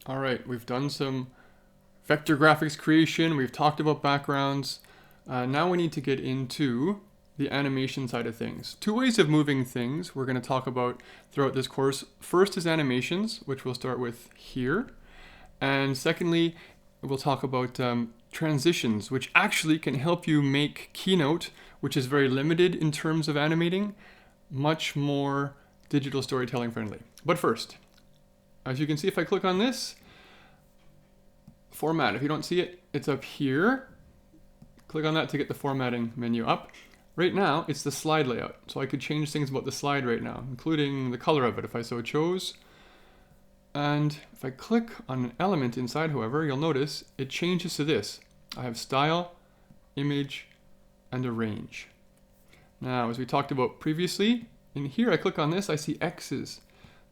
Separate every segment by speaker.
Speaker 1: All right, we've done some vector graphics creation. We've talked about backgrounds. Now we need to get into the animation side of things. Two ways of moving things we're going to talk about throughout this course. First is animations, which we'll start with here. And secondly, we'll talk about transitions, which actually can help you make Keynote, which is very limited in terms of animating, much more digital storytelling friendly. But first, as you can see, if I click on this, format, if you don't see it, it's up here. Click on that to get the formatting menu up. Right now, it's the slide layout. So I could change things about the slide right now, including the color of it if I so chose. And if I click on an element inside, however, you'll notice it changes to this. I have style, image, and arrange. Now, as we talked about previously, in here I click on this, I see X's.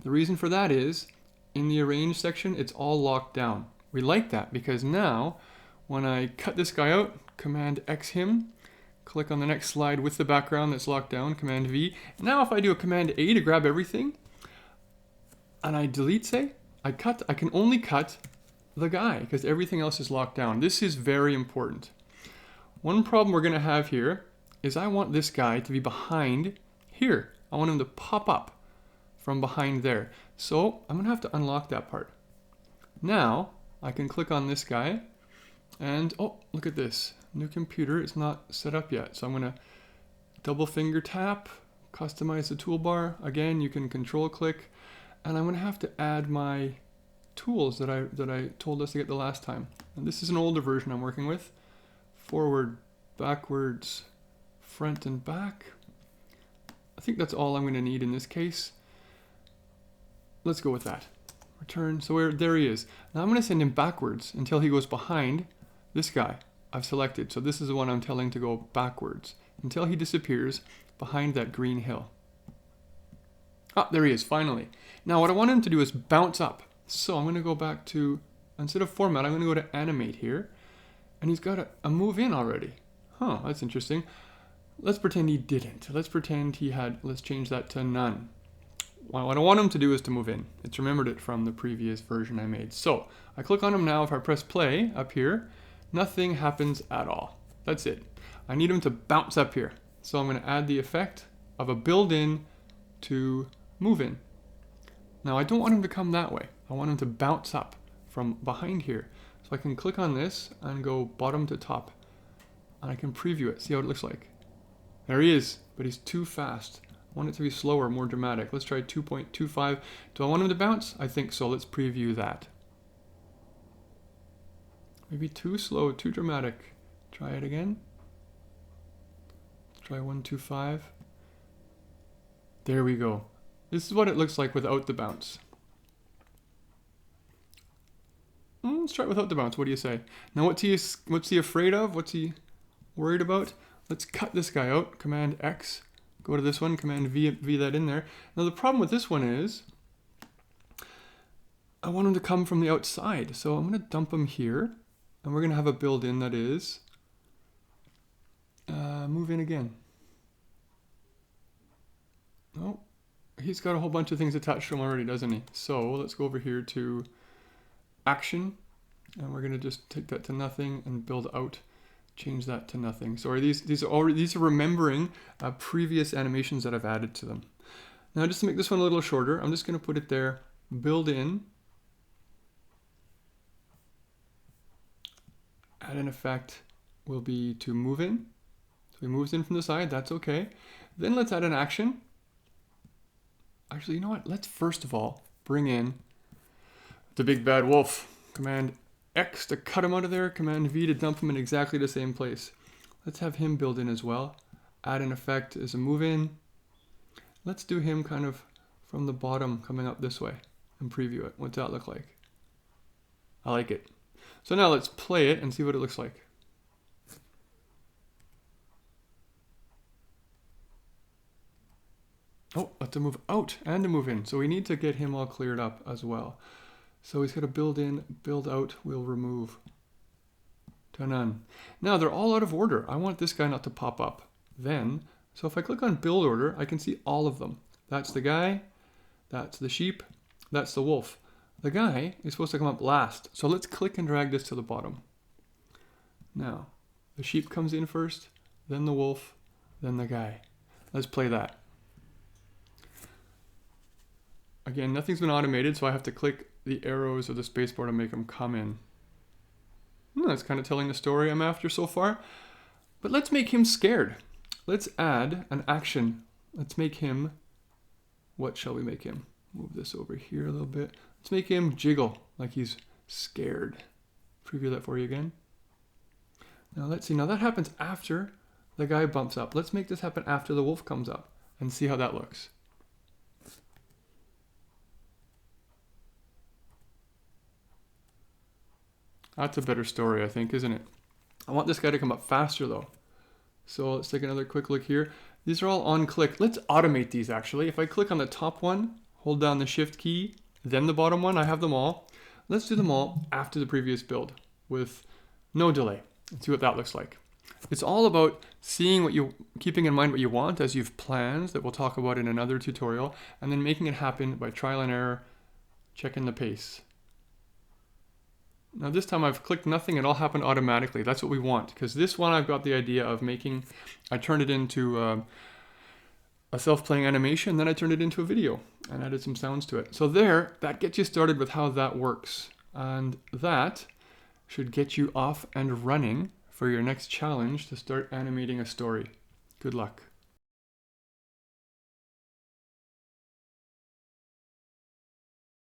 Speaker 1: The reason for that is, in the arrange section, it's all locked down. We like that because now, when I cut this guy out, Command X him, click on the next slide with the background that's locked down, Command V. Now if I do a Command A to grab everything, and I delete, say, I can only cut the guy because everything else is locked down. This is very important. One problem we're going to have here is I want this guy to be behind here. I want him to pop up from behind there. So I'm going to have to unlock that part. Now I can click on this guy and oh, look at this. New computer is not set up yet. So I'm going to double finger tap, customize the toolbar. Again, you can control click. And I'm going to have to add my tools that I told us to get the last time. And this is an older version I'm working with. Forward, backwards, front and back. I think that's all I'm going to need in this case. Let's go with that. Return. So there he is. Now I'm going to send him backwards until he goes behind this guy I've selected. So this is the one I'm telling to go backwards until he disappears behind that green hill. Ah, there he is, finally. Now what I want him to do is bounce up. So I'm going to go back to, instead of format, I'm going to go to animate here. And he's got a move in already. Huh, that's interesting. Let's pretend he didn't. Let's pretend he had, let's change that to none. What I want him to do is to move in. It's remembered it from the previous version I made. So I click on him now. If I press play up here, nothing happens at all. That's it. I need him to bounce up here. So I'm going to add the effect of a build-in to move in. Now I don't want him to come that way. I want him to bounce up from behind here. So I can click on this and go bottom to top. And I can preview it, see how it looks like. There he is, but he's too fast. I want it to be slower, more dramatic. Let's try 2.25. Do I want him to bounce? I think so. Let's preview that. Maybe too slow, too dramatic. Try it again. Let's try 1.25. There we go. This is what it looks like without the bounce. Let's try it without the bounce. What do you say? Now what's he afraid of? What's he worried about? Let's cut this guy out. Command X. Go to this one. Command V that in there. Now the problem with this one is I want him to come from the outside. So I'm going to dump him here. And we're going to have a build-in that is move in again. Oh, he's got a whole bunch of things attached to him already, doesn't he? So let's go over here to action. And we're going to just take that to nothing and build out. Change that to nothing. So these are remembering previous animations that I've added to them. Now just to make this one a little shorter, I'm just going to put it there, build in, add an effect will be to move in. So he moves in from the side, that's okay. Then let's add an action. Actually, you know what? Let's first of all bring in the big bad wolf. Command X to cut him out of there, Command V to dump him in exactly the same place. Let's have him build in as well. Add an effect as a move in. Let's do him kind of from the bottom coming up this way and preview it. What's that look like? I like it. So now let's play it and see what it looks like. Oh, let's move out and to move in. So we need to get him all cleared up as well. So he's got to build in, build out, we'll remove to none. Now they're all out of order. I want this guy not to pop up. Then, so if I click on build order, I can see all of them. That's the guy, that's the sheep, that's the wolf. the guy is supposed to come up last. So let's click and drag this to the bottom. Now, the sheep comes in first, then the wolf, then the guy. Let's play that. Again, nothing's been automated, so I have to click the arrows or the spacebar to make them come in. That's kind of telling the story I'm after so far. But let's make him scared. Let's add an action. Let's make him, what shall we make him? Move this over here a little bit. Let's make him jiggle like he's scared. Preview that for you again. Now let's see, now that happens after the guy bumps up. Let's make this happen after the wolf comes up and see how that looks. That's a better story, I think, isn't it? I want this guy to come up faster though. So let's take another quick look here. These are all on click. Let's automate these actually. If I click on the top one, hold down the shift key, then the bottom one, I have them all. Let's do them all after the previous build with no delay. Let's see what that looks like. It's all about keeping in mind what you want as you've planned, that we'll talk about in another tutorial, and then making it happen by trial and error, checking the pace. Now this time I've clicked nothing, it all happened automatically. That's what we want, because this one I've got the idea of making, I turned it into a self-playing animation, then I turned it into a video and added some sounds to it. So there, that gets you started with how that works. And that should get you off and running for your next challenge to start animating a story. Good luck.